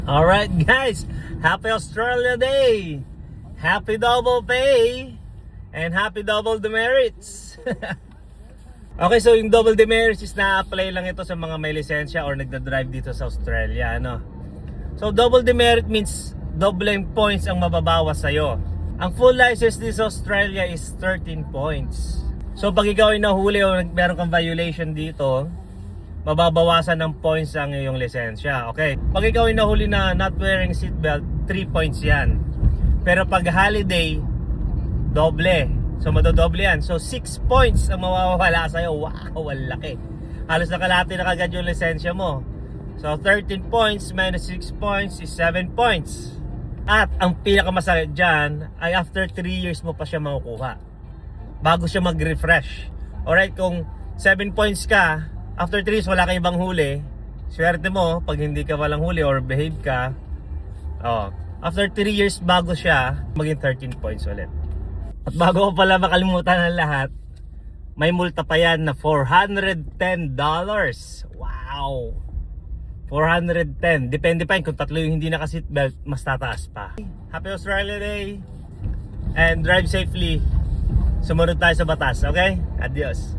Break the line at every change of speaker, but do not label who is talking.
Alright guys, happy Australia Day! Happy double pay! And happy double demerits! Okay, so yung double demerits is na-apply lang ito sa mga may lisensya or nagda-drive dito sa Australia, ano? So double demerit means doubling points ang mababawas sa'yo. Ang full license dito sa Australia is 13 points. So pag ikaw ay nahuli o meron kang violation dito, mababawasan ng points ang iyong lisensya. Okay? Pag ikaw ay nahuli na not wearing seatbelt, 3 points yan. Pero pag holiday, doble. So madodoble yan. So 6 points ang mawawala sa'yo. Wow, ang laki. Halos nakalahati na kagad yung lisensya mo. So 13 points minus 6 points is 7 points. At ang pinakamasakit dyan ay after 3 years mo pa siya makukuha bago siya mag-refresh. Alright, kung 7 points ka, after 3 years wala kang ibang huli, swerte mo pag hindi ka walang huli or behave ka. After 3 years bago siya maging 13 points ulit. At bago ko pala makalimutan ng lahat, may multa pa yan na $410. Wow! 410. Depende pa yun kung tatlo yung hindi naka-seatbelt, mas tataas pa. Happy Australia Day! And drive safely. Sumunod tayo sa batas, okay? Adios!